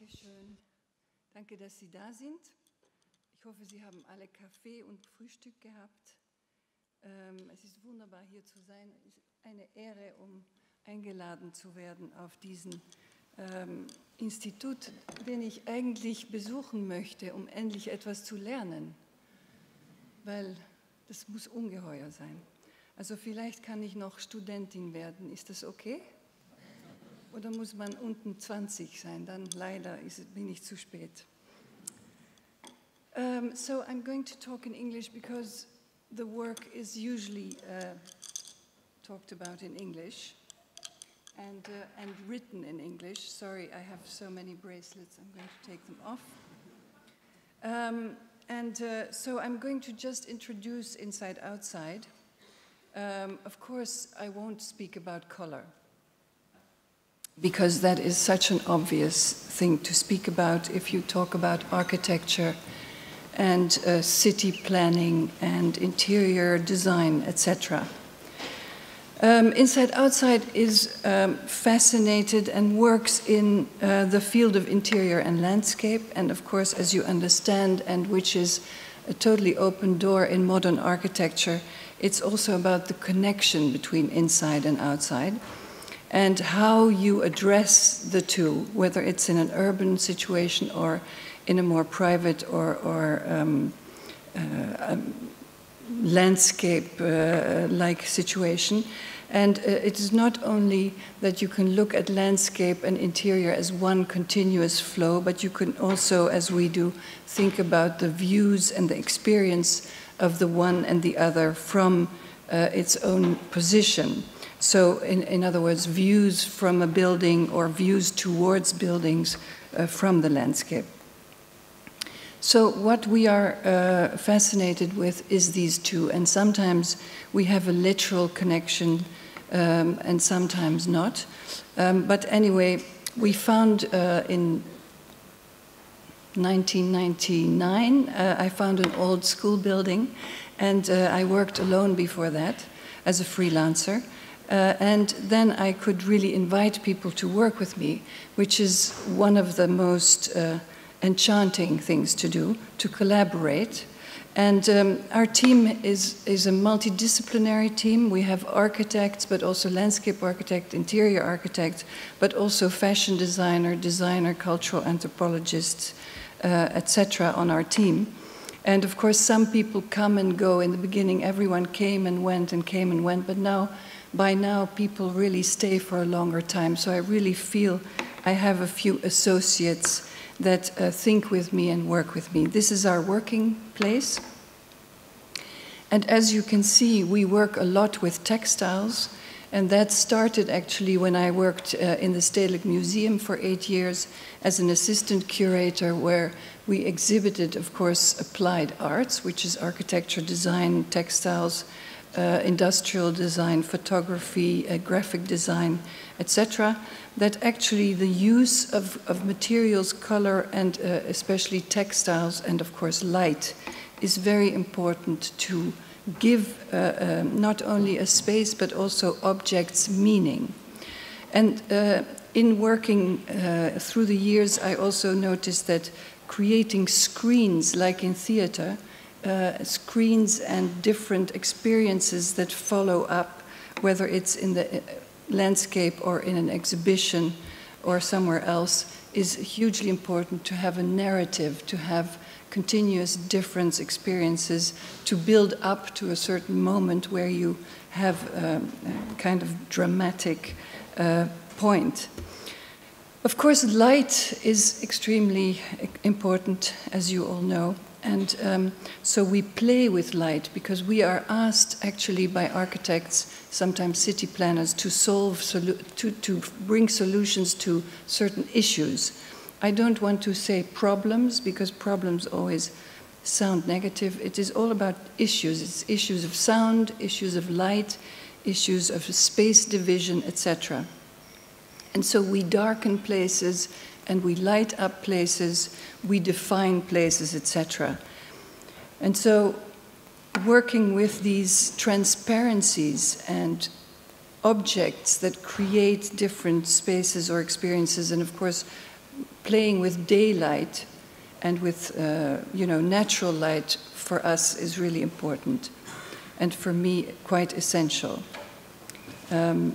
Dankeschön. Danke, dass Sie da sind. Ich hoffe, Sie haben alle Kaffee und Frühstück gehabt. Es ist wunderbar, hier zu sein. Es ist eine Ehre, um eingeladen zu werden auf diesen Institut, den ich eigentlich besuchen möchte, um endlich etwas zu lernen. Weil das muss ungeheuer sein. Also vielleicht kann ich noch Studentin werden. Ist das okay? Oder muss man unten 20 sein? Dann leider bin ich zu spät. So I'm going to talk in English because the work is usually talked about in English and written in English. Sorry, I have so many bracelets. I'm going to take them off. So I'm going to just introduce Inside Outside. Of course, I won't speak about color, because that is such an obvious thing to speak about if you talk about architecture and city planning and interior design, etc. Inside Outside is fascinated and works in the field of interior and landscape, and of course, as you understand, and which is a totally open door in modern architecture, it's also about the connection between inside and outside, and how you address the two, whether it's in an urban situation or in a more private or landscape-like situation. And it is not only that you can look at landscape and interior as one continuous flow, but you can also, as we do, think about the views and the experience of the one and the other from its own position. So, in other words, views from a building or views towards buildings from the landscape. So what we are fascinated with is these two, and sometimes we have a literal connection and sometimes not. But anyway, we found in 1999, I found an old school building, and I worked alone before that as a freelancer. And then I could really invite people to work with me, which is one of the most enchanting things to do, to collaborate. And our team is a multidisciplinary team. We have architects, but also landscape architect, interior architect, but also fashion designer, cultural anthropologists, etc. on our team. And of course, some people come and go. In the beginning, everyone came and went, but now, by now, people really stay for a longer time. So I really feel I have a few associates that think with me and work with me. This is our working place. And as you can see, we work a lot with textiles. And that started actually when I worked in the Stedelijk Museum for 8 years as an assistant curator, where we exhibited, of course, applied arts, which is architecture, design, textiles, industrial design, photography, graphic design, etc. That actually the use of materials, color, and especially textiles, and of course light, is very important to give not only a space but also objects meaning. And in working through the years, I also noticed that creating screens, like in theater, screens and different experiences that follow up, whether it's in the landscape or in an exhibition or somewhere else, is hugely important to have a narrative, to have continuous different experiences, to build up to a certain moment where you have a kind of dramatic point. Of course, light is extremely important, as you all know. And so we play with light because we are asked actually by architects, sometimes city planners, to bring solutions to certain issues. I don't want to say problems because problems always sound negative. It is all about issues. It's issues of sound, issues of light, issues of space division, etc. And so we darken places and we light up places, we define places, etc. And so working with these transparencies and objects that create different spaces or experiences, and of course playing with daylight and with natural light for us is really important, and for me quite essential. And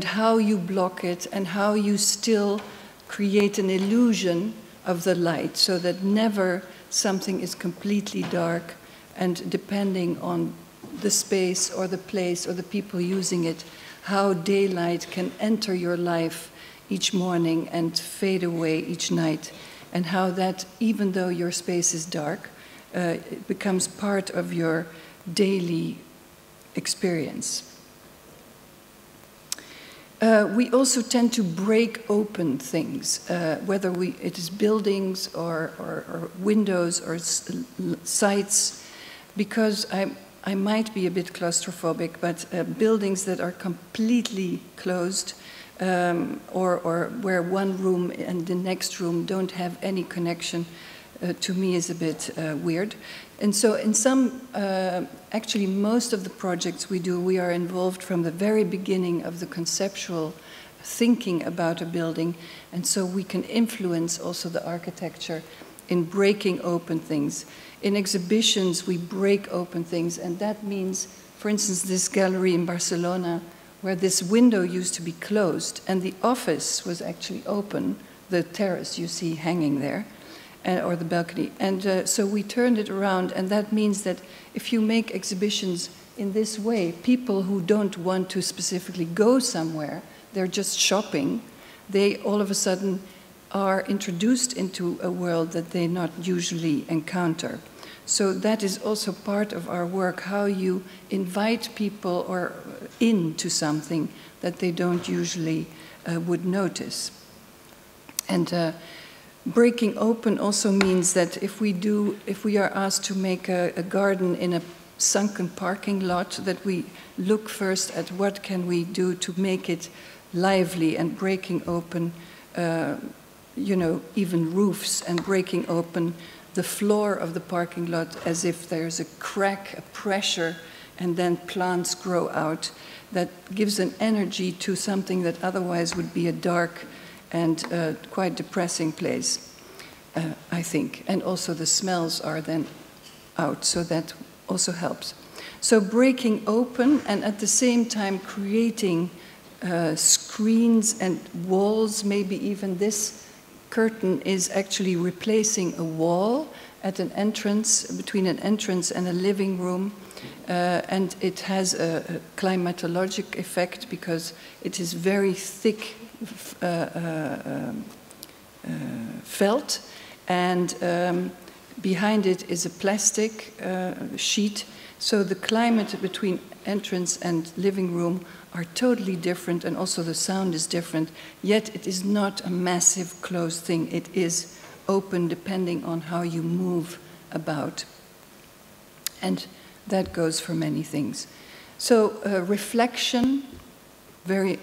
how you block it and how you still create an illusion of the light so that never something is completely dark, and depending on the space or the place or the people using it, how daylight can enter your life each morning and fade away each night, and how that, even though your space is dark, it becomes part of your daily experience. We also tend to break open things, whether it is buildings or windows or sites, because I might be a bit claustrophobic, but buildings that are completely closed, or where one room and the next room don't have any connection, to me is a bit weird. And so in some, actually most of the projects we do, we are involved from the very beginning of the conceptual thinking about a building, and so we can influence also the architecture in breaking open things. In exhibitions, we break open things, and that means, for instance, this gallery in Barcelona, where this window used to be closed, and the office was actually open, the terrace you see hanging there, or the balcony. And so we turned it around, and that means that if you make exhibitions in this way, people who don't want to specifically go somewhere, they're just shopping, they all of a sudden are introduced into a world that they not usually encounter. So that is also part of our work, how you invite people or into something that they don't usually would notice. And breaking open also means that if we are asked to make a garden in a sunken parking lot, that we look first at what can we do to make it lively, and breaking open, even roofs, and breaking open the floor of the parking lot as if there's a crack, a pressure, and then plants grow out. That gives an energy to something that otherwise would be a dark and quite depressing place, I think. And also the smells are then out, so that also helps. So breaking open, and at the same time creating screens and walls. Maybe even this curtain is actually replacing a wall at an entrance, between an entrance and a living room. And it has a climatologic effect because it is very thick felt, and behind it is a plastic sheet. So the climate between entrance and living room are totally different, and also the sound is different, yet it is not a massive closed thing. It is open depending on how you move about. And that goes for many things. So reflection, very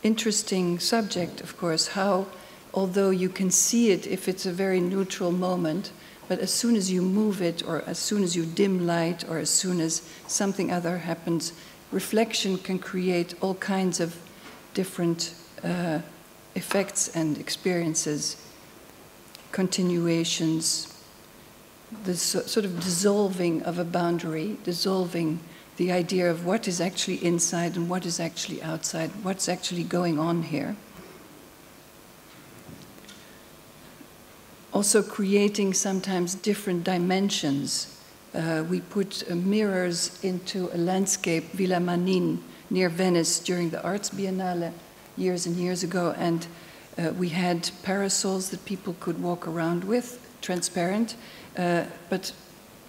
interesting subject, of course, how, although you can see it if it's a very neutral moment, but as soon as you move it, or as soon as you dim light, or as soon as something other happens, reflection can create all kinds of different effects and experiences, continuations, the sort of dissolving of a boundary, dissolving the idea of what is actually inside and what is actually outside, what's actually going on here. Also creating sometimes different dimensions. We put mirrors into a landscape, Villa Manin, near Venice, during the Arts Biennale years and years ago, and we had parasols that people could walk around with, transparent, but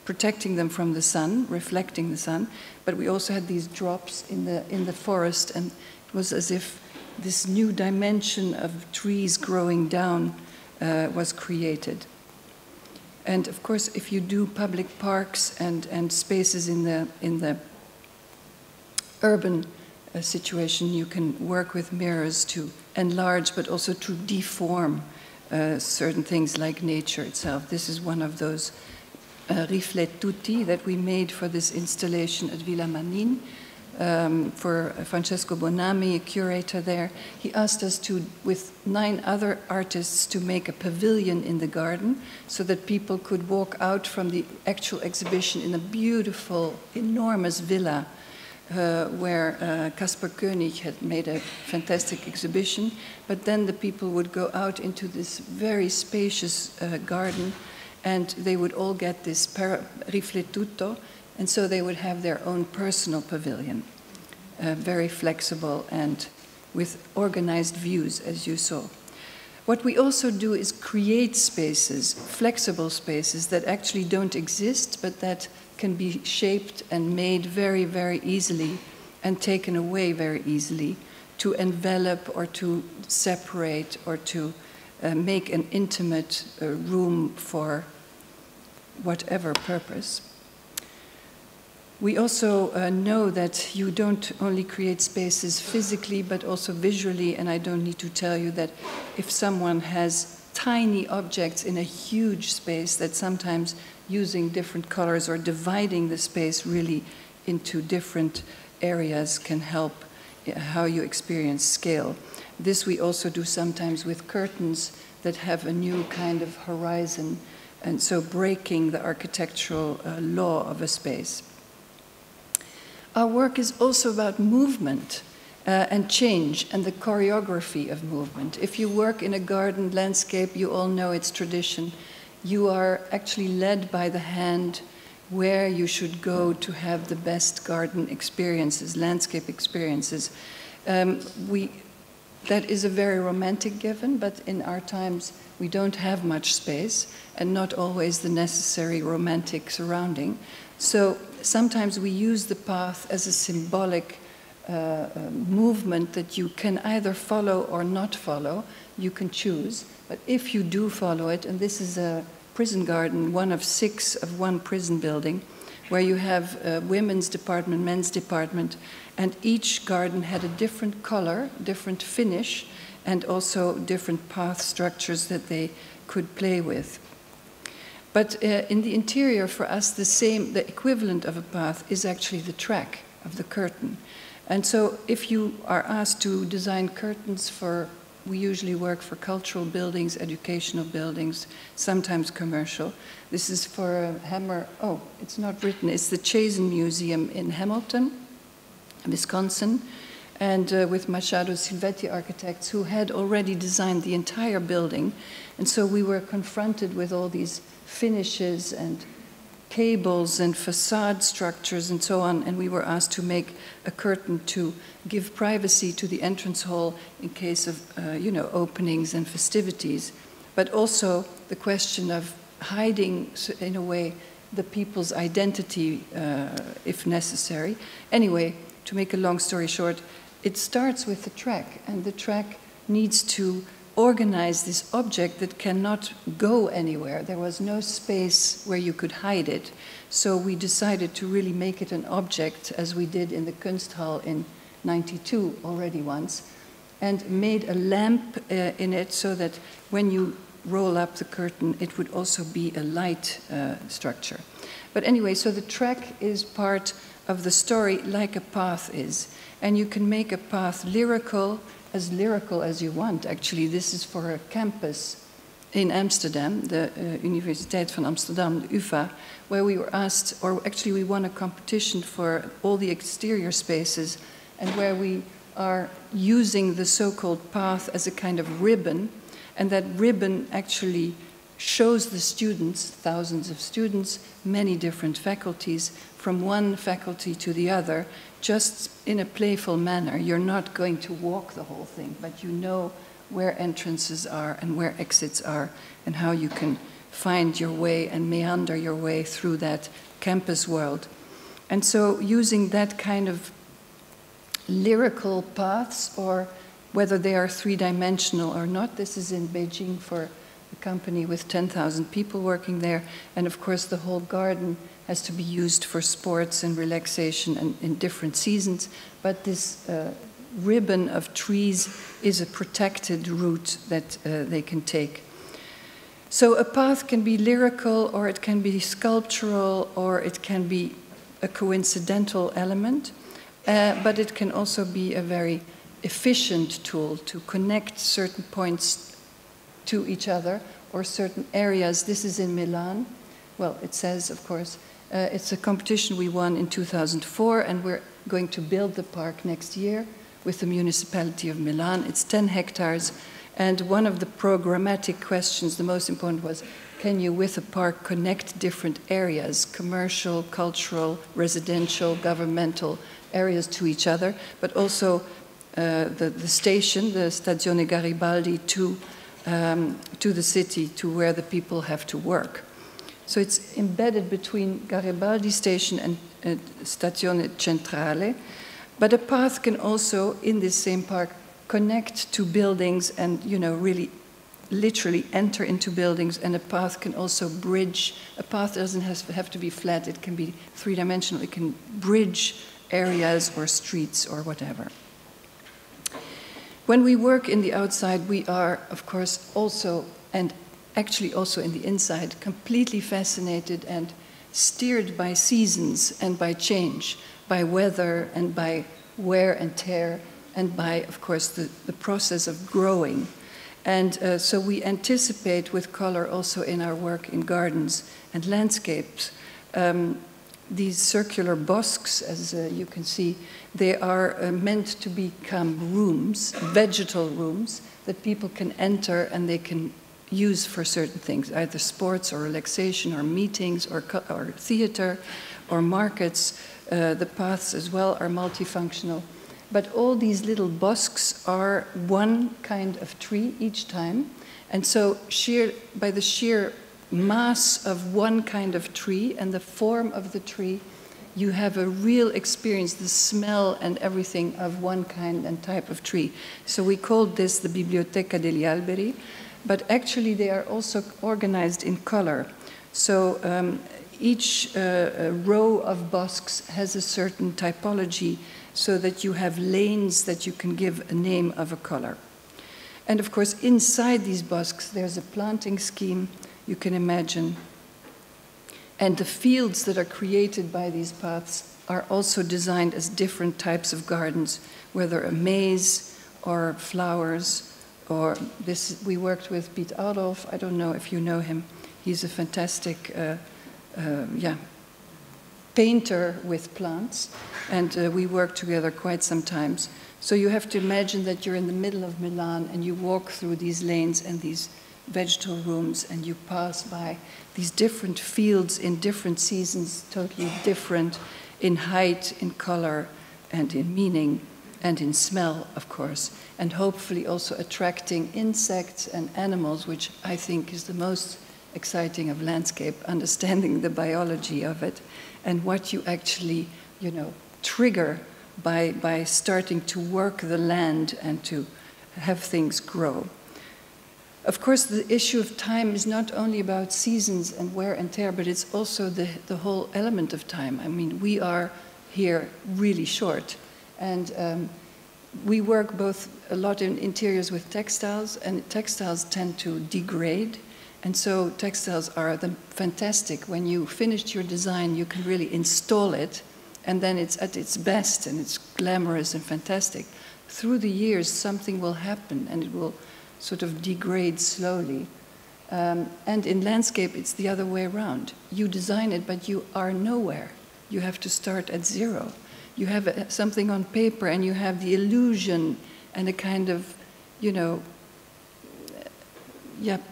protecting them from the sun, reflecting the sun. But we also had these drops in the forest, and it was as if this new dimension of trees growing down was created. And of course, if you do public parks and spaces in the urban situation, you can work with mirrors to enlarge, but also to deform certain things like nature itself. This is one of those riflettuti that we made for this installation at Villa Manin. for Francesco Bonami, a curator there. He asked us to, with 9 other artists, to make a pavilion in the garden so that people could walk out from the actual exhibition in a beautiful, enormous villa where Caspar Koenig had made a fantastic exhibition. But then the people would go out into this very spacious garden, and they would all get this rifletuto, and so they would have their own personal pavilion, very flexible and with organized views, as you saw. What we also do is create spaces, flexible spaces that actually don't exist, but that can be shaped and made very, very easily and taken away very easily to envelop or to separate or to make an intimate room for whatever purpose. We also know that you don't only create spaces physically, but also visually, and I don't need to tell you that if someone has tiny objects in a huge space, that sometimes using different colors or dividing the space really into different areas can help how you experience scale. This we also do sometimes with curtains that have a new kind of horizon, and so breaking the architectural law of a space. Our work is also about movement and change and the choreography of movement. If you work in a garden landscape, you all know its tradition. You are actually led by the hand where you should go to have the best garden experiences, landscape experiences. That is a very romantic given, but in our times we don't have much space and not always the necessary romantic surrounding. So sometimes we use the path as a symbolic movement that you can either follow or not follow. You can choose. But if you do follow it, and this is a prison garden, one of 6 of one prison building, where you have a women's department, men's department, and each garden had a different color, different finish, and also different path structures that they could play with. But in the interior, for us, the equivalent of a path is actually the track of the curtain. And so if you are asked to design curtains for, we usually work for cultural buildings, educational buildings, sometimes commercial. This is for Hammer, oh, it's not written, it's the Chazen Museum in Hamilton, Wisconsin, and with Machado Silvetti architects who had already designed the entire building. And so we were confronted with all these finishes and cables and facade structures and so on, and we were asked to make a curtain to give privacy to the entrance hall in case of openings and festivities, but also the question of hiding, in a way, the people's identity if necessary. Anyway, to make a long story short, it starts with the track, and the track needs to organize this object that cannot go anywhere. There was no space where you could hide it. So we decided to really make it an object, as we did in the Kunsthal in '92 already once, and made a lamp in it so that when you roll up the curtain, it would also be a light structure. But anyway, so the track is part of the story like a path is. And you can make a path lyrical as you want. Actually, this is for a campus in Amsterdam, the Universiteit van Amsterdam, the UvA, where we were asked, or actually we won a competition for all the exterior spaces, and where we are using the so-called path as a kind of ribbon, and that ribbon actually shows the students, thousands of students, many different faculties, from one faculty to the other, just in a playful manner. You're not going to walk the whole thing, but you know where entrances are and where exits are, and how you can find your way and meander your way through that campus world. And so using that kind of lyrical paths, or whether they are three-dimensional or not, this is in Beijing for a company with 10,000 people working there, and of course the whole garden has to be used for sports and relaxation and in different seasons, but this ribbon of trees is a protected route that they can take. So a path can be lyrical, or it can be sculptural, or it can be a coincidental element. but it can also be a very efficient tool to connect certain points to each other or certain areas. This is in Milan. Well, it says, of course, it's a competition we won in 2004, and we're going to build the park next year with the municipality of Milan. It's 10 hectares, and one of the programmatic questions, the most important, was, can you, with a park, connect different areas, commercial, cultural, residential, governmental areas to each other, but also the station, the Stazione Garibaldi, to the city, to where the people have to work. So it's embedded between Garibaldi station and Stazione Centrale, but a path can also, in this same park, connect to buildings and, you know, really literally enter into buildings, and a path can also bridge. A path doesn't have to be flat, it can be three-dimensional, it can bridge areas or streets or whatever. When we work in the outside, we are, of course, also, and actually also in the inside, completely fascinated and steered by seasons and by change, by weather and by wear and tear, and by, of course, the process of growing. And so we anticipate with color also in our work in gardens and landscapes. These circular bosques, as you can see, they are meant to become rooms, vegetal rooms, that people can enter and they can use for certain things, either sports or relaxation or meetings or theater or markets. The paths as well are multifunctional. But all these little bosques are one kind of tree each time. And so by the sheer mass of one kind of tree and the form of the tree, you have a real experience, the smell and everything of one kind and type of tree. So we called this the Biblioteca degli Alberi, but actually they are also organized in color. So each row of bosques has a certain typology, so that you have lanes that you can give a name of a color. And of course, inside these bosques, there's a planting scheme, you can imagine. And the fields that are created by these paths are also designed as different types of gardens, whether a maze or flowers, or this, we worked with Piet Adolf. I don't know if you know him. He's a fantastic painter with plants, and we worked together quite some times. So you have to imagine that you're in the middle of Milan and you walk through these lanes and these vegetable rooms, and you pass by these different fields in different seasons, totally different in height, in color, and in meaning, and in smell, of course, and hopefully also attracting insects and animals, which I think is the most exciting of landscape, understanding the biology of it, and what you actually, you know, trigger by starting to work the land and to have things grow. Of course, the issue of time is not only about seasons and wear and tear, but it's also the whole element of time. I mean, we are here really short, and we work both a lot in interiors with textiles, and textiles tend to degrade. And so textiles are fantastic. When you finished your design, you can really install it, and then it's at its best, and it's glamorous and fantastic. Through the years, something will happen, and it will sort of degrade slowly. And in landscape, it's the other way around. You design it, but you are nowhere. You have to start at zero. You have something on paper, and you have the illusion and a kind of, you know,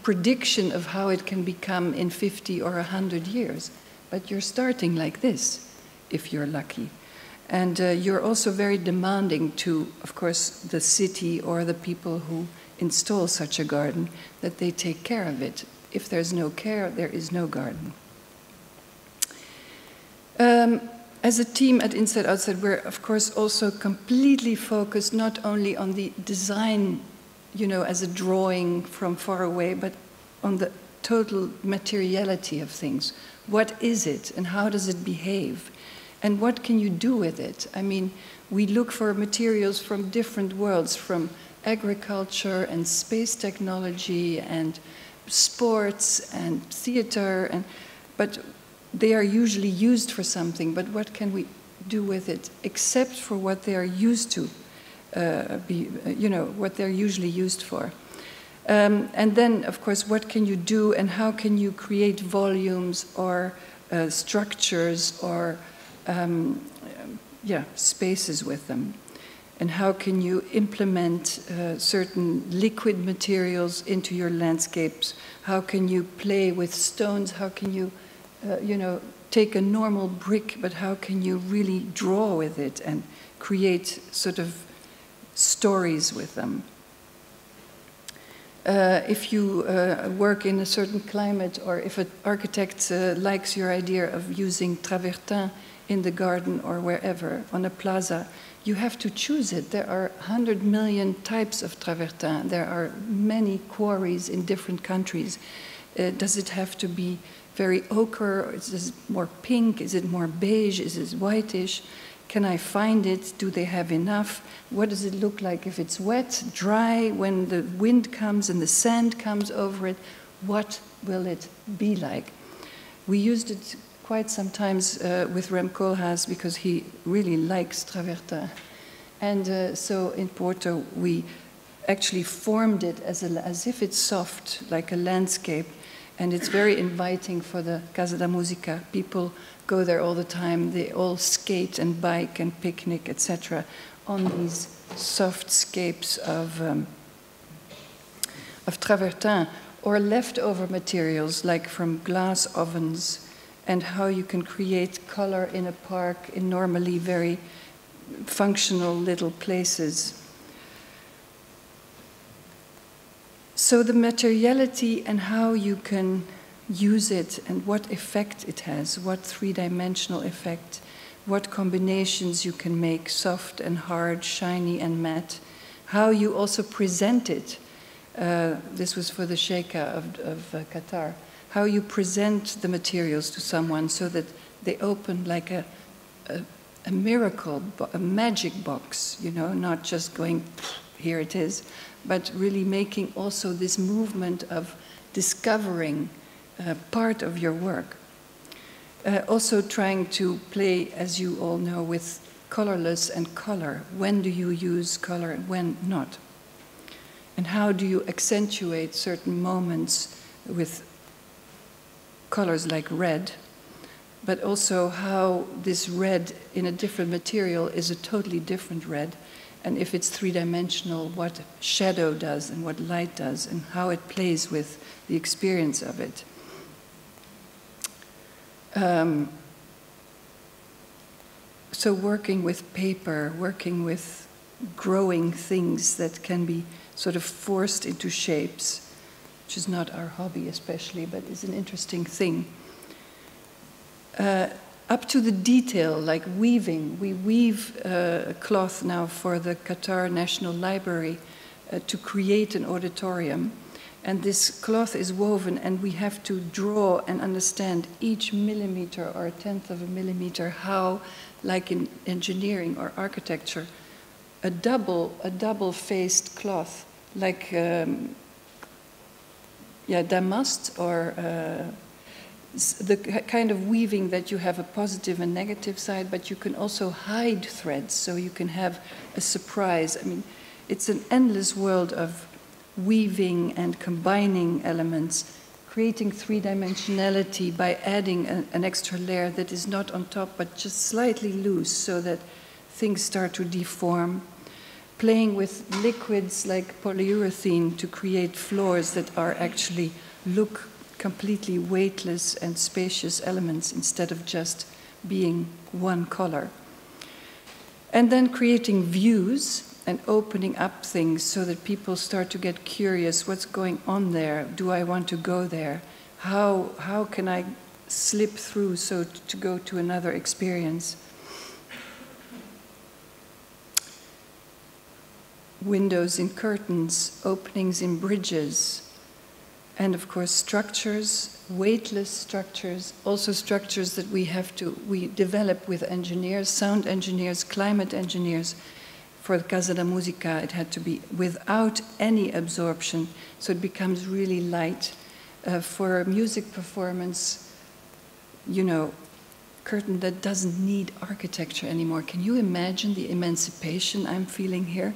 prediction of how it can become in 50 or 100 years. But you're starting like this, if you're lucky. And you're also very demanding to, of course, the city or the people who install such a garden, that they take care of it. If there's no care, there is no garden. As a team at Inside Outside, we're, of course, also completely focused not only on the design, you know, as a drawing from far away, but on the total materiality of things. What is it, and how does it behave? And what can you do with it? I mean, we look for materials from different worlds, from agriculture and space technology and sports and theater, but they are usually used for something. But what can we do with it except for what they are used to, what they're usually used for. And then, of course, what can you do and how can you create volumes or structures or spaces with them? And how can you implement certain liquid materials into your landscapes? How can you play with stones? How can you, take a normal brick, but how can you really draw with it and create sort of stories with them? If you work in a certain climate, or if an architect likes your idea of using travertin in the garden or wherever, on a plaza, you have to choose it. There are 100 million types of travertin. There are many quarries in different countries. Does it have to be very ochre? Is it more pink? Is it more beige? Is it whitish? Can I find it? Do they have enough? What does it look like if it's wet, dry, when the wind comes and the sand comes over it? What will it be like? We used it quite sometimes with Rem Koolhaas because he really likes travertin. And so in Porto, we actually formed it as if it's soft, like a landscape. And it's very inviting for the Casa da Musica. People go there all the time. They all skate and bike and picnic, etc., on these soft scapes of travertin, or leftover materials like from glass ovens, and how you can create color in a park in normally very functional little places. So the materiality and how you can use it and what effect it has, what three-dimensional effect, what combinations you can make, soft and hard, shiny and matte, how you also present it. This was for the Sheikha of Qatar. How you present the materials to someone so that they open like a miracle, a magic box, not just going, here it is, but really making also this movement of discovering part of your work. Also trying to play, as you all know, with colorless and color. When do you use color and when not? And how do you accentuate certain moments with colors like red, but also how this red in a different material is a totally different red, and if it's three-dimensional, what shadow does and what light does, and how it plays with the experience of it. So working with paper, working with growing things that can be sort of forced into shapes, which is not our hobby especially, but is an interesting thing. Up to the detail, like weaving. We weave cloth now for the Qatar National Library to create an auditorium. And this cloth is woven, and we have to draw and understand each millimeter or a tenth of a millimeter how, like in engineering or architecture, a double-faced cloth, like damast, or the kind of weaving that you have a positive and negative side, but you can also hide threads, so you can have a surprise. I mean, it's an endless world of weaving and combining elements, creating three-dimensionality by adding an extra layer that is not on top, but just slightly loose, so that things start to deform. Playing with liquids like polyurethane to create floors that are actually look completely weightless and spacious elements instead of just being one color. And then creating views and opening up things so that people start to get curious. What's going on there? Do I want to go there? How can I slip through so to go to another experience? Windows in curtains, openings in bridges, and of course structures, weightless structures, also structures that we develop with engineers, sound engineers, climate engineers. For the Casa da Musica, it had to be without any absorption, so it becomes really light. For music performance, curtain that doesn't need architecture anymore. Can you imagine the emancipation I'm feeling here?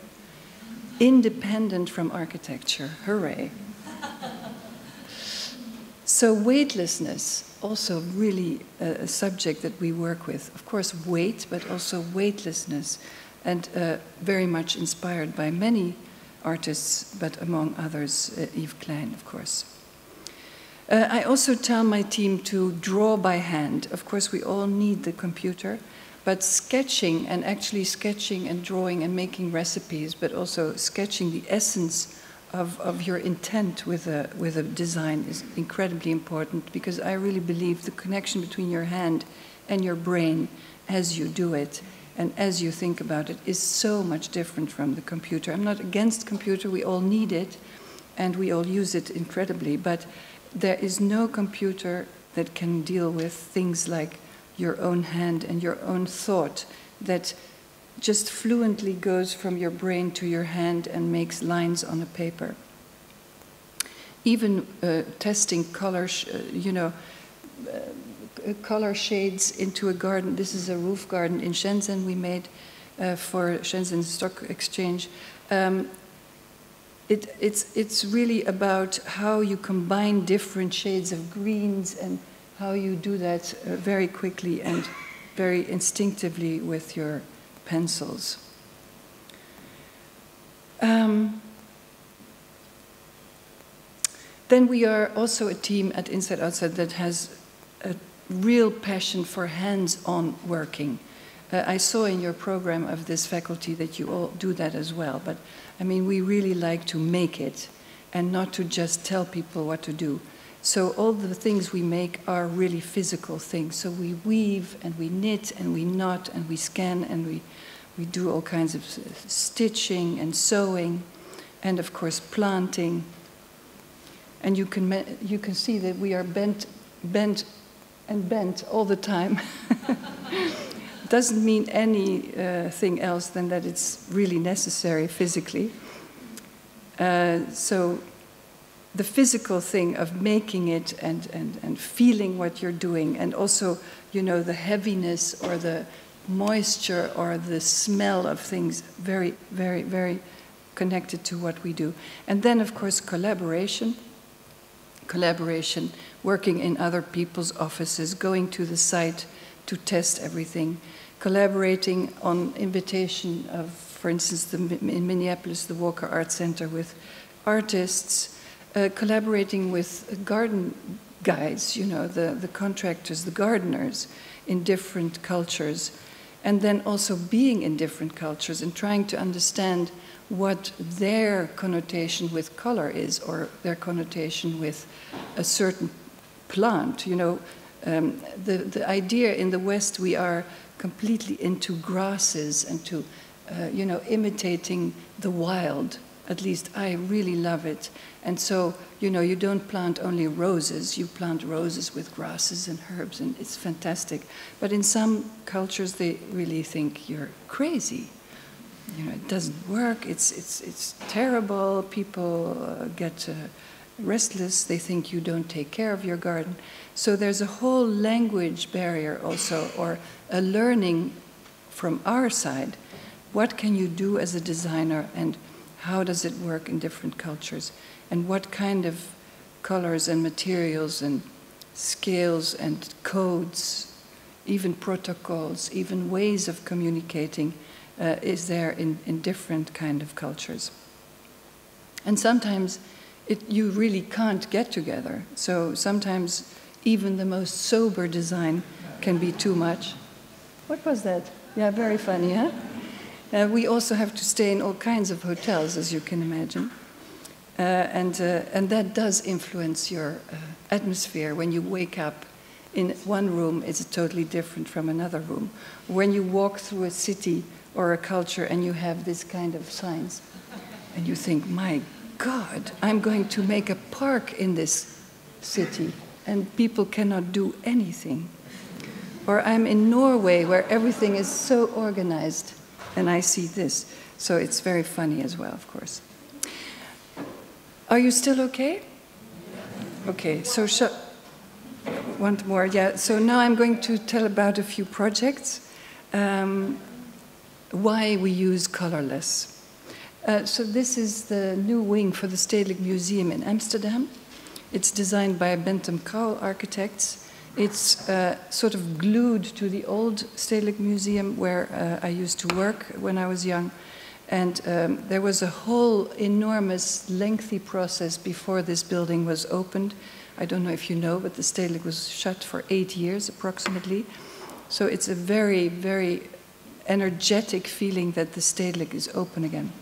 Independent from architecture, hooray. So weightlessness, also really a subject that we work with. Of course, weight, but also weightlessness, and very much inspired by many artists, but among others, Yves Klein, of course. I also tell my team to draw by hand. Of course, we all need the computer, but sketching, and actually sketching and drawing and making recipes, but also sketching the essence of your intent with a design is incredibly important, because I really believe the connection between your hand and your brain as you do it and as you think about it is so much different from the computer. I'm not against computer, we all need it and we all use it incredibly, but there is no computer that can deal with things like your own hand and your own thought that just fluently goes from your brain to your hand and makes lines on a paper. Even testing color, color shades into a garden. This is a roof garden in Shenzhen we made for Shenzhen Stock Exchange. It's really about how you combine different shades of greens and how you do that very quickly and very instinctively with your pencils. Then we are also a team at Inside Outside that has a real passion for hands-on working. I saw in your program of this faculty that you all do that as well, but I mean, we really like to make it and not to just tell people what to do. So all the things we make are really physical things. So we weave and we knit and we knot and we scan and we do all kinds of stitching and sewing and of course planting. And you can see that we are bent all the time. Doesn't mean anything else than that it's really necessary physically. So the physical thing of making it and feeling what you're doing, and also, you know, the heaviness or the moisture or the smell of things, very, very, very connected to what we do. And then, of course, collaboration, working in other people's offices, going to the site to test everything, collaborating on invitation of, for instance, in Minneapolis, the Walker Art Center with artists, collaborating with garden guys, you know, the contractors, the gardeners in different cultures, and then also being in different cultures and trying to understand what their connotation with color is, or their connotation with a certain plant. You know, the idea in the West, we are completely into grasses and to, you know, imitating the wild. At least I really love it. And so, you know, you don't plant only roses, you plant roses with grasses and herbs, and it's fantastic. But in some cultures, they really think you're crazy. You know, it doesn't work, it's terrible, people get restless, they think you don't take care of your garden. So there's a whole language barrier also, or a learning from our side. What can you do as a designer, and how does it work in different cultures? And what kind of colors and materials and scales and codes, even protocols, even ways of communicating is there in different kind of cultures. And sometimes you really can't get together. So sometimes even the most sober design can be too much. What was that? Yeah, very funny, huh? We also have to stay in all kinds of hotels, as you can imagine. And that does influence your atmosphere. When you wake up in one room, it's totally different from another room. When you walk through a city or a culture and you have this kind of signs, and you think, my God, I'm going to make a park in this city, and people cannot do anything. Or I'm in Norway, where everything is so organized, and I see this. So it's very funny as well, of course. Are you still okay? Okay, so want more? Yeah, so now I'm going to tell about a few projects. Why we use colorless. So this is the new wing for the Stedelijk Museum in Amsterdam. It's designed by Bentham Crowell architects. It's sort of glued to the old Stedelijk Museum where I used to work when I was young. And there was a whole enormous, lengthy process before this building was opened. I don't know if you know, but the Stedelijk was shut for 8 years approximately. So it's a very, very energetic feeling that the Stedelijk is open again.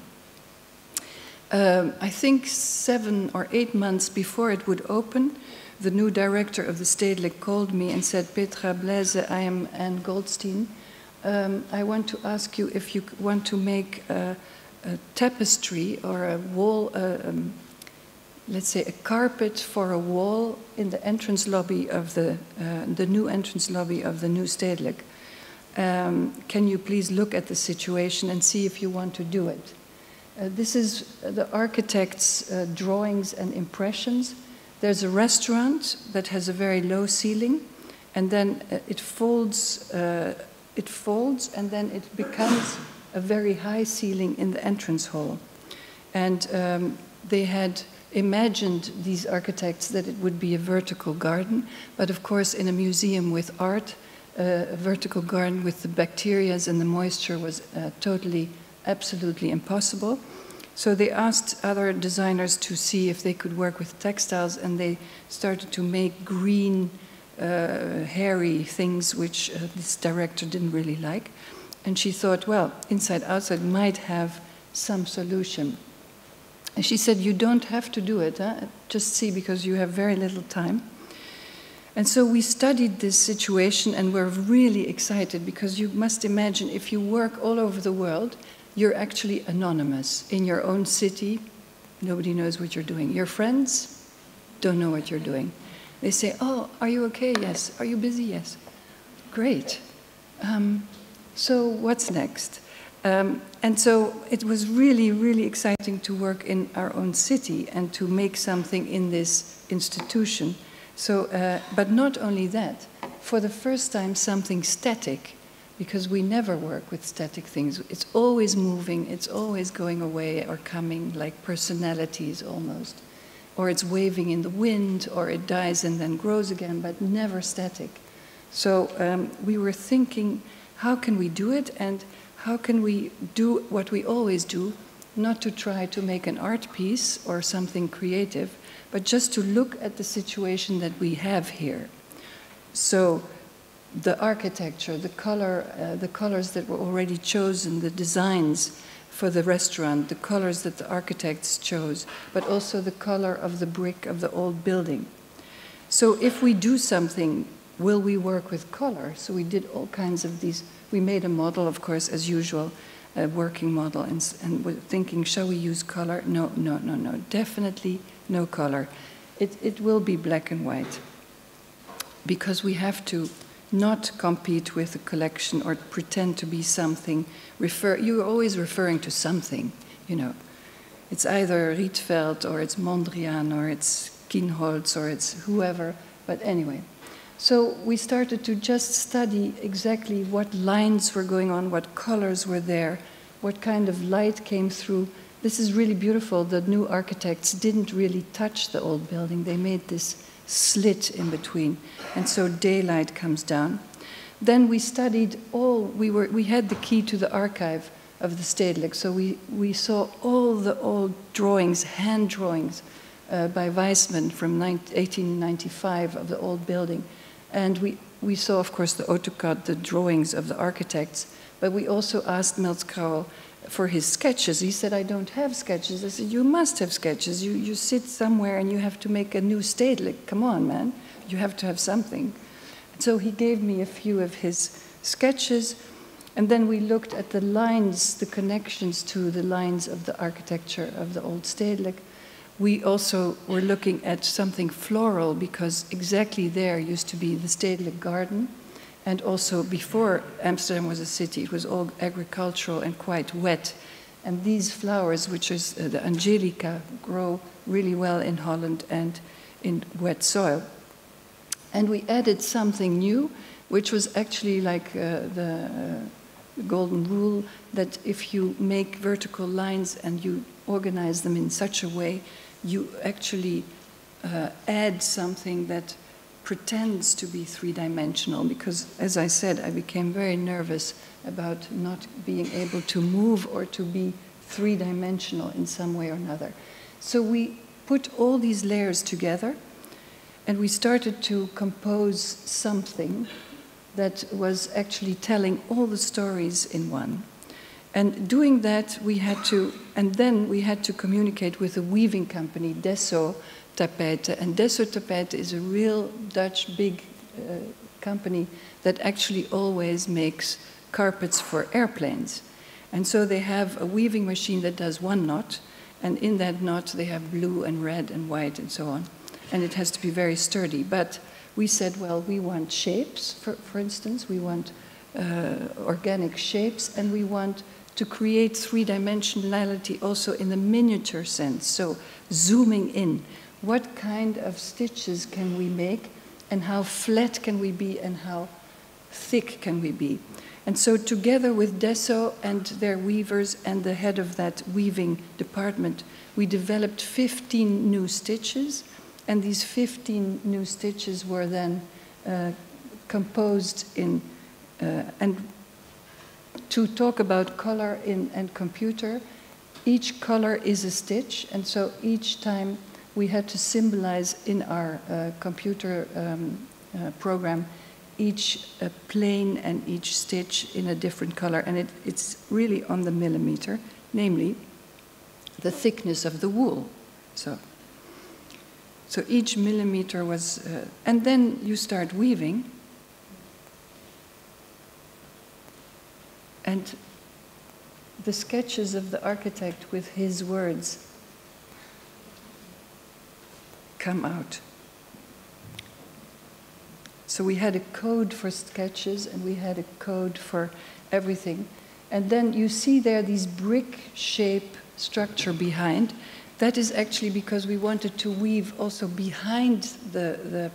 I think 7 or 8 months before it would open, the new director of the Stedelijk called me and said, Petra, Blaisse, I am Anne Goldstein. I want to ask you if you want to make a tapestry or a wall, let's say a carpet for a wall in the entrance lobby of the new entrance lobby of the new Stedelijk. Can you please look at the situation and see if you want to do it? This is the architect's drawings and impressions. There's a restaurant that has a very low ceiling, and then it folds and then it becomes a very high ceiling in the entrance hall. And they had imagined, these architects, that it would be a vertical garden, but of course in a museum with art, a vertical garden with the bacteria and the moisture was totally, absolutely impossible. So they asked other designers to see if they could work with textiles, and they started to make green, hairy things which this director didn't really like. And she thought, well, inside outside might have some solution. And she said, you don't have to do it, huh? Just see, because you have very little time. And so we studied this situation and we're really excited, because you must imagine, if you work all over the world, you're actually anonymous. In your own city, nobody knows what you're doing. Your friends don't know what you're doing. They say, oh, are you okay? Yes. Are you busy? Yes. Great. So what's next? And so it was really, really exciting to work in our own city and to make something in this institution. So, but not only that, for the first time something static, because we never work with static things. It's always moving, it's always going away or coming, like personalities almost. Or it's waving in the wind, or it dies and then grows again, but never static. So we were thinking, how can we do it, and how can we do what we always do, not to try to make an art piece or something creative, but just to look at the situation that we have here. So the architecture, the colors that were already chosen, the designs for the restaurant, the colors that the architects chose, but also the color of the brick of the old building. So if we do something, will we work with color? So we did all kinds of these. We made a model, of course, as usual, a working model, and we're thinking, shall we use color? No, no, no, no, definitely no color. It will be black and white, because we have to not compete with a collection or pretend to be something. You're always referring to something, you know. It's either Rietveld, or it's Mondrian, or it's Kienholz, or it's whoever, but anyway. So we started to just study exactly what lines were going on, what colors were there, what kind of light came through. This is really beautiful. The new architects didn't really touch the old building. They made this slit in between, and so daylight comes down. Then we studied we had the key to the archive of the Stedelijk, so we saw all the old drawings, hand drawings by Weissman from 1895 of the old building. And we saw, of course, the AutoCAD, the drawings of the architects, but we also asked Melz-Crowell for his sketches. He said, I don't have sketches. I said, you must have sketches. You sit somewhere and you have to make a new Stedelijk. Come on, man. You have to have something. And so he gave me a few of his sketches, and then we looked at the lines, the connections to the lines of the architecture of the old Stedelijk. We also were looking at something floral, because exactly there used to be the Stedelijk garden. And also, before Amsterdam was a city, it was all agricultural and quite wet. And these flowers, which is the angelica, grow really well in Holland and in wet soil. And we added something new, which was actually like the golden rule that if you make vertical lines and you organize them in such a way, you actually add something that pretends to be three-dimensional, because, as I said, I became very nervous about not being able to move or to be three-dimensional in some way or another. So we put all these layers together, and we started to compose something that was actually telling all the stories in one. And doing that, we had to communicate with a weaving company, Desso Tapete. And Desso Tapete is a real Dutch big company that actually always makes carpets for airplanes. And so they have a weaving machine that does one knot, and in that knot they have blue and red and white and so on. And it has to be very sturdy. But we said, well, we want shapes, for instance. We want organic shapes, and we want to create three-dimensionality also in the miniature sense. So zooming in, what kind of stitches can we make, and how flat can we be, and how thick can we be? And so together with Desso and their weavers and the head of that weaving department, we developed 15 new stitches. And these 15 new stitches were then composed in, and to talk about color and computer, each color is a stitch, and so each time we had to symbolize in our computer program each plane and each stitch in a different color, and it's really on the millimeter, namely the thickness of the wool. So each millimeter was, and then you start weaving, and the sketches of the architect with his words come out. So we had a code for sketches, and we had a code for everything. And then you see there these brick shape structure behind. That is actually because we wanted to weave also behind the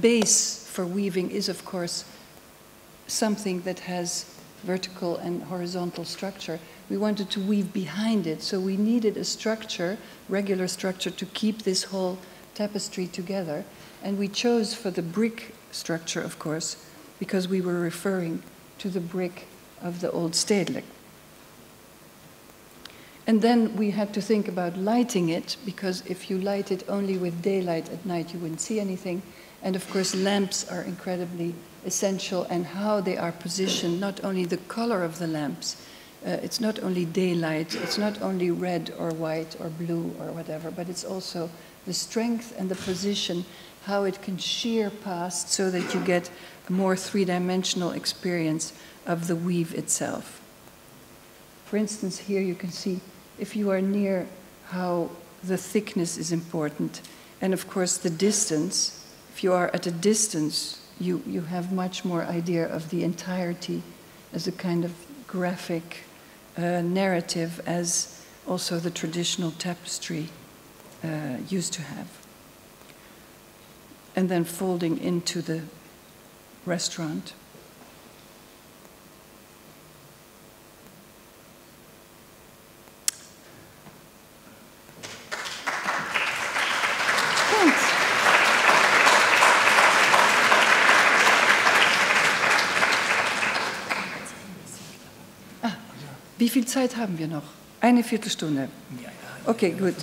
base for weaving is, of course, something that has vertical and horizontal structure. We wanted to weave behind it, so we needed a structure, regular structure, to keep this whole tapestry together. And we chose for the brick structure, of course, because we were referring to the brick of the old stedelijk. And then we had to think about lighting it, because if you light it only with daylight at night, you wouldn't see anything. And of course, lamps are incredibly essential, and how they are positioned, not only the color of the lamps, it's not only daylight, it's not only red or white or blue or whatever, but it's also the strength and the position, how it can shear past so that you get a more three-dimensional experience of the weave itself. For instance, here you can see, if you are near, how the thickness is important. And of course, the distance. If you are at a distance, you have much more idea of the entirety as a kind of graphic narrative, as also the traditional tapestry used to have. And then folding into the restaurant. Wie viel Zeit haben wir noch? Eine Viertelstunde. Okay, gut.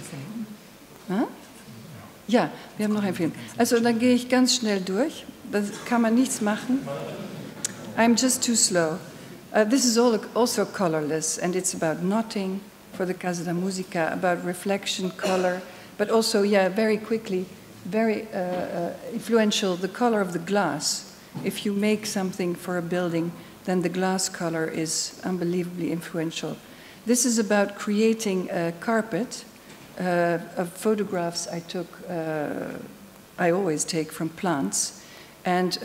Ja, wir haben noch einen Film. Also dann gehe ich ganz schnell durch. Da kann man nichts machen. I'm just too slow. This is also colorless, and it's about knotting for the Casa da Musica, about reflection, color, but also, yeah, very quickly, very influential, the color of the glass. If you make something for a building, then the glass color is unbelievably influential. This is about creating a carpet of photographs I always take from plants. And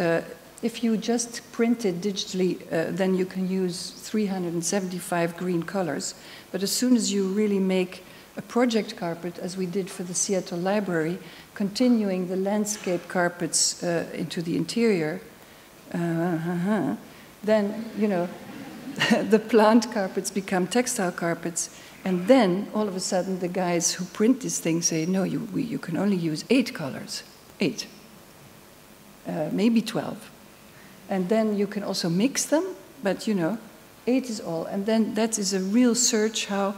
if you just print it digitally, then you can use 375 green colors. But as soon as you really make a project carpet, as we did for the Seattle Library, continuing the landscape carpets into the interior, then, you know, the plant carpets become textile carpets, and then all of a sudden the guys who print this thing say, no, you can only use 8 colors, 8, maybe 12. And then you can also mix them, but you know, 8 is all. And then that is a real search how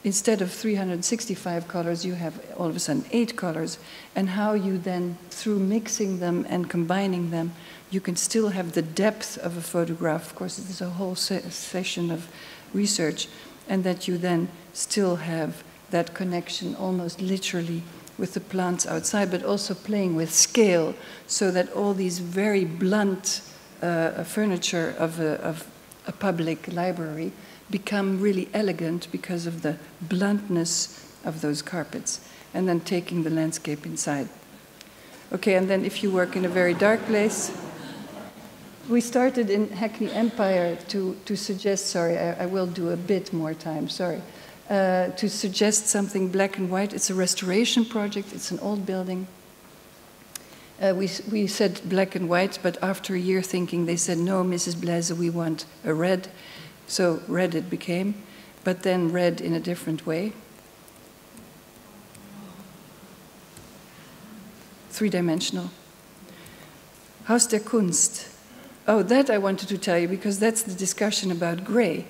instead of 365 colors, you have all of a sudden 8 colors, and how you then, through mixing them and combining them, you can still have the depth of a photograph. Of course, this is a whole session of research, and that you then still have that connection almost literally with the plants outside, but also playing with scale, so that all these very blunt furniture of a public library become really elegant because of the bluntness of those carpets, and then taking the landscape inside. Okay, and then if you work in a very dark place, we started in Hackney Empire to suggest, sorry, I will do a bit more time, sorry, to suggest something black and white. It's a restoration project, it's an old building. We said black and white, but after a year thinking, they said, no, Mrs. Blaisse, we want a red. So red it became, but then red in a different way. 3-dimensional. Haus der Kunst. Oh, that I wanted to tell you, because that's the discussion about gray.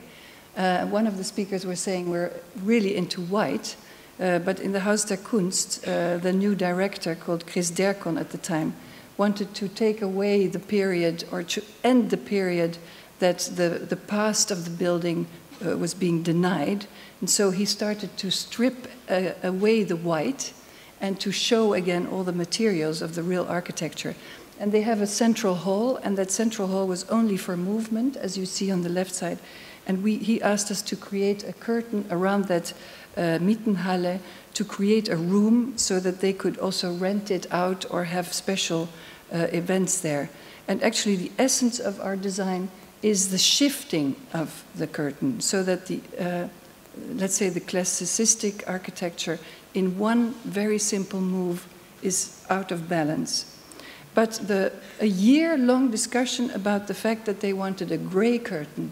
One of the speakers was saying we're really into white, but in the Haus der Kunst, the new director, called Chris Derkon at the time, wanted to take away the period, or to end the period that the past of the building was being denied. And so he started to strip away the white and to show again all the materials of the real architecture. And they have a central hall, and that central hall was only for movement, as you see on the left side. And he asked us to create a curtain around that Mietenhalle, to create a room so that they could also rent it out or have special events there. And actually the essence of our design is the shifting of the curtain, so that the, let's say, the classicistic architecture in one very simple move is out of balance. But a year-long discussion about the fact that they wanted a gray curtain,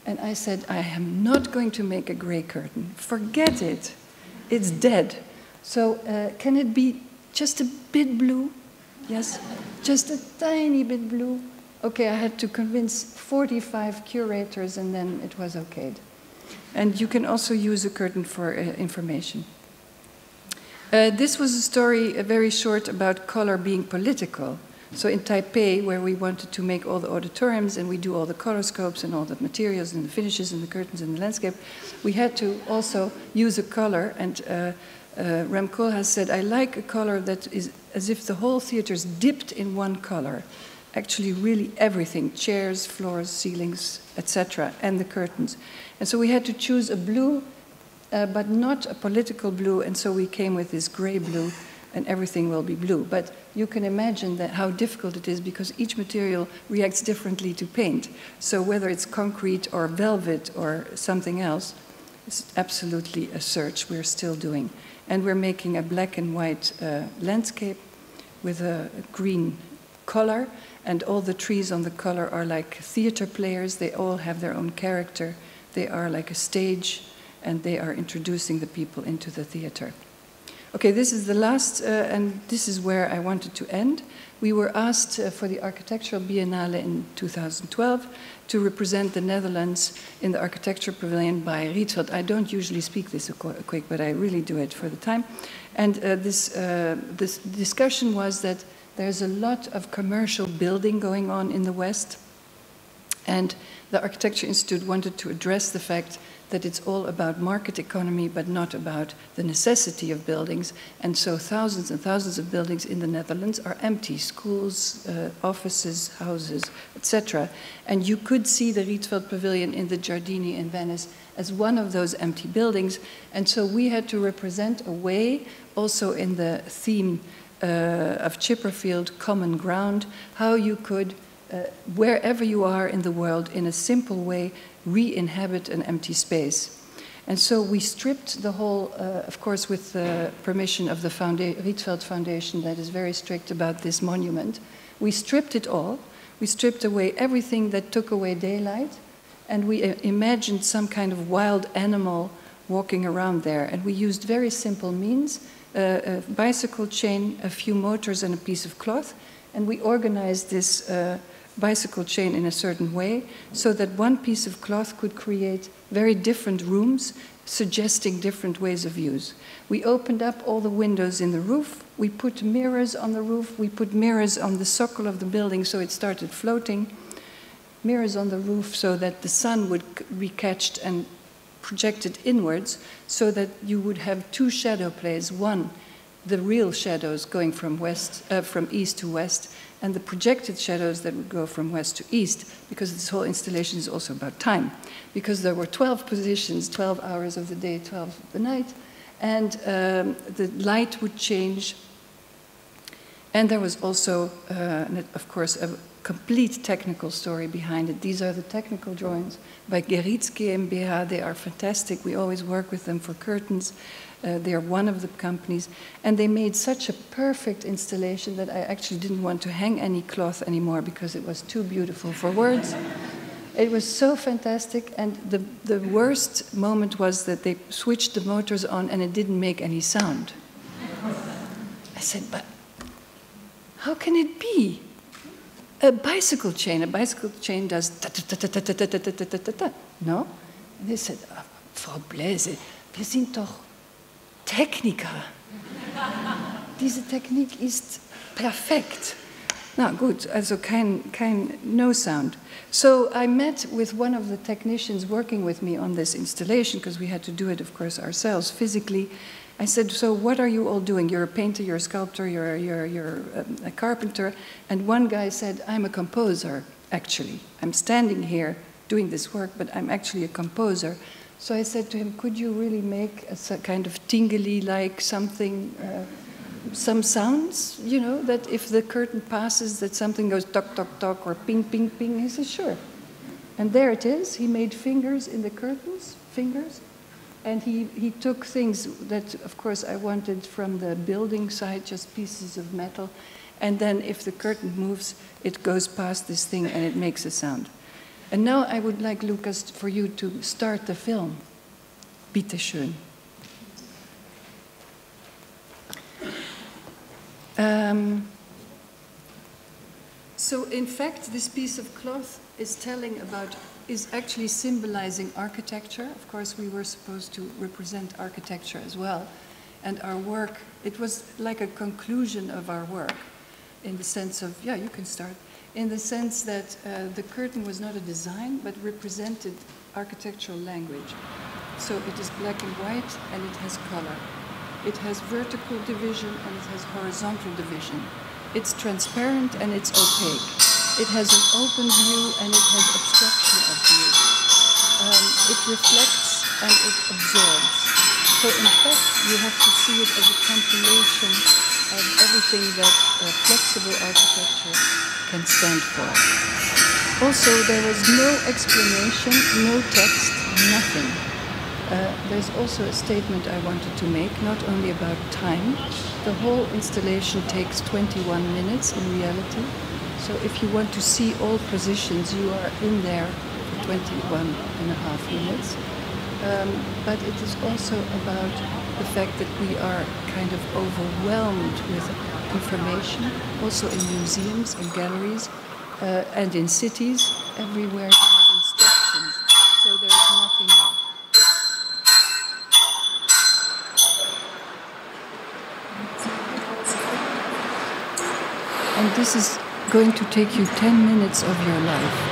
and I said, I am not going to make a gray curtain. Forget it. It's dead. So can it be just a bit blue? Yes, just a tiny bit blue. Okay, I had to convince 45 curators, and then it was okayed. And you can also use a curtain for information. This was a story, very short, about color being political. So in Taipei, where we wanted to make all the auditoriums, and we do all the color scopes and all the materials and the finishes and the curtains and the landscape, we had to also use a color. And Rem Koolhaas said, I like a color that is as if the whole theater is dipped in one color. Actually, really everything, chairs, floors, ceilings, etc., and the curtains. And so we had to choose a blue, but not a political blue, and so we came with this gray blue, and everything will be blue. But you can imagine that how difficult it is, because each material reacts differently to paint. So whether it's concrete or velvet or something else, it's absolutely a search we're still doing. And we're making a black and white landscape with a green color, and all the trees on the color are like theater players. They all have their own character. They are like a stage, and they are introducing the people into the theater. Okay, this is the last, and this is where I wanted to end. We were asked for the Architectural Biennale in 2012 to represent the Netherlands in the Architecture Pavilion by Rietveld. I don't usually speak this quick, but I really do it for the time. And this discussion was that there's a lot of commercial building going on in the West, and the Architecture Institute wanted to address the fact that it's all about market economy, but not about the necessity of buildings. And so thousands and thousands of buildings in the Netherlands are empty, schools, offices, houses, etc. And you could see the Rietveld Pavilion in the Giardini in Venice as one of those empty buildings. And so we had to represent a way, also in the theme of Chipperfield, common ground, how you could, wherever you are in the world, in a simple way, re-inhabit an empty space. And so we stripped the whole, of course with the permission of the Rietveld Foundation that is very strict about this monument, we stripped it all. We stripped away everything that took away daylight, and we imagined some kind of wild animal walking around there. And we used very simple means, a bicycle chain, a few motors, and a piece of cloth. And we organized this bicycle chain in a certain way so that one piece of cloth could create very different rooms, suggesting different ways of use. We opened up all the windows in the roof. We put mirrors on the roof. We put mirrors on the socle of the building so it started floating. Mirrors on the roof so that the sun would be catched and projected inwards so that you would have two shadow plays. One, the real shadows going from east to west, and the projected shadows that would go from west to east, because this whole installation is also about time. Because there were 12 positions, 12 hours of the day, 12 of the night, and the light would change. And there was also, of course, a complete technical story behind it. These are the technical drawings by Geritz GmbH. They are fantastic. We always work with them for curtains. They are one of the companies. And they made such a perfect installation that I actually didn't want to hang any cloth anymore because it was too beautiful for words. It was so fantastic. And the worst moment was that they switched the motors on and it didn't make any sound. I said, but how can it be? A bicycle chain does ta-ta-ta-ta-ta-ta-ta-ta-ta-ta. No? And they said, Frau Blaisse, wir sind doch Techniker. Diese Technik ist perfekt. Na gut, also no sound. So I met with one of the technicians working with me on this installation, because we had to do it, of course, ourselves physically. I said, so what are you all doing? You're a painter, you're a sculptor, you're a carpenter. And one guy said, I'm a composer, actually. I'm standing here doing this work, but I'm actually a composer. So I said to him, could you really make a kind of tingly-like something, some sounds, you know, that if the curtain passes, that something goes tock, tock, tock, or ping, ping, ping? He said, sure. And there it is. He made fingers in the curtains, fingers. And he took things that, of course, I wanted from the building side, just pieces of metal. And then if the curtain moves, it goes past this thing and it makes a sound. And now I would like, Lucas, for you to start the film. Bitte schön. So in fact, this piece of cloth is actually symbolizing architecture. Of course, we were supposed to represent architecture as well. And our work, it was like a conclusion of our work in the sense of, yeah, you can start, in the sense that the curtain was not a design, but represented architectural language. So it is black and white, and it has color. It has vertical division, and it has horizontal division. It's transparent, and it's opaque. It has an open view, and it has obstruction of view. It reflects, and it absorbs. So in fact, you have to see it as a compilation of everything that flexible architecture can stand for. Also, there was no explanation, no text, nothing. There's also a statement I wanted to make, not only about time. The whole installation takes 21 minutes in reality. So if you want to see all positions, you are in there for 21.5 minutes. But it is also about the fact that we are kind of overwhelmed with information, also in museums, in galleries, and in cities. Everywhere you have instructions, so there is nothing there. And this is going to take you 10 minutes of your life.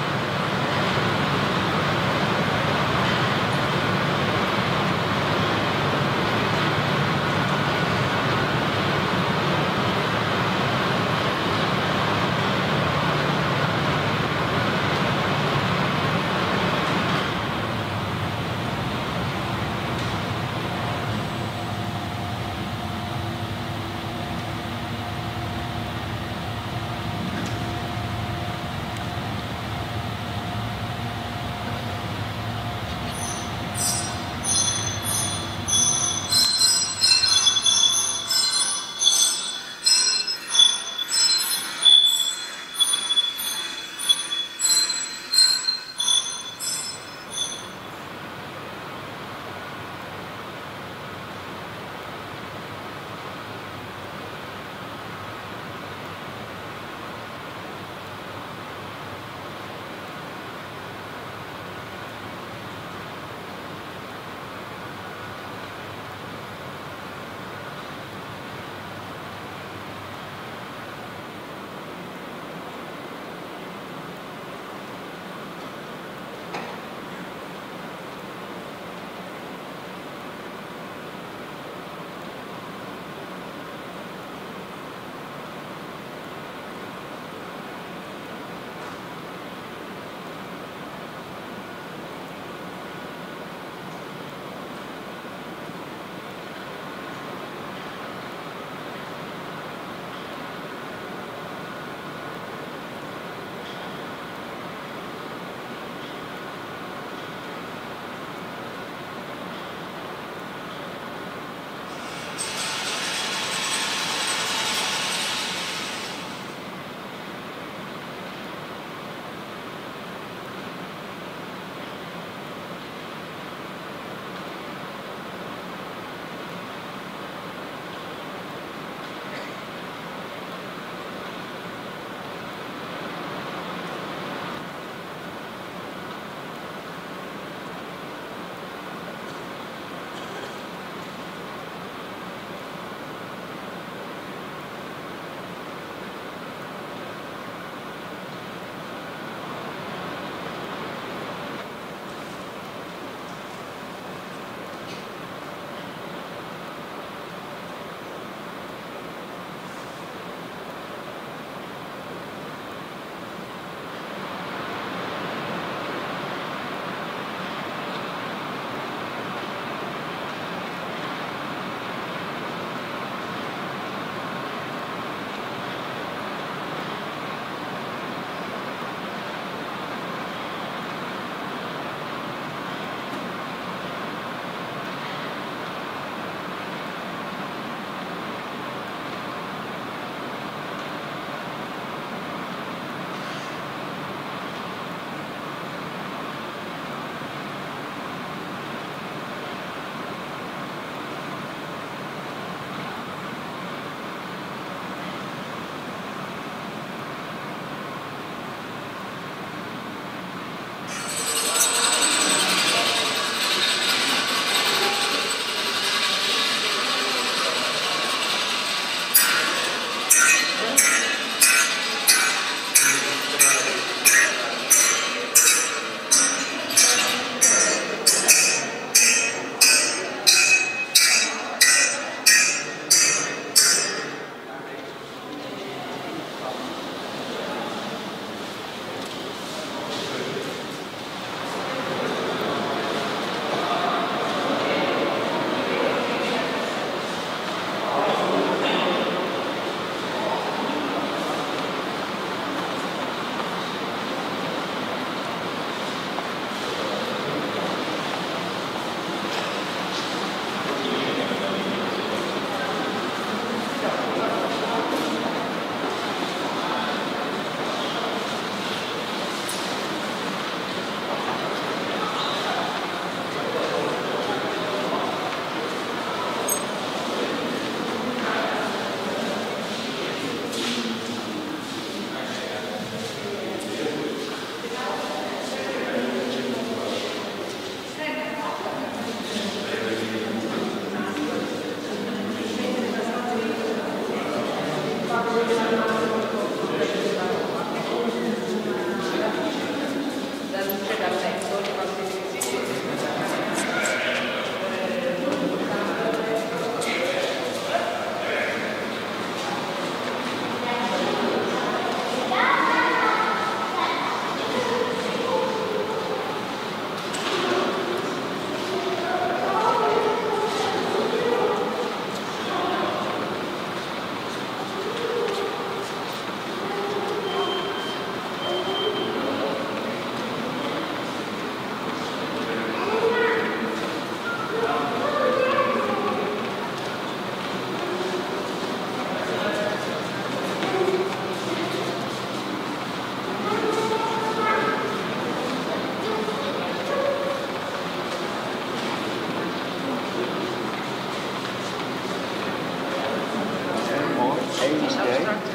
Okay.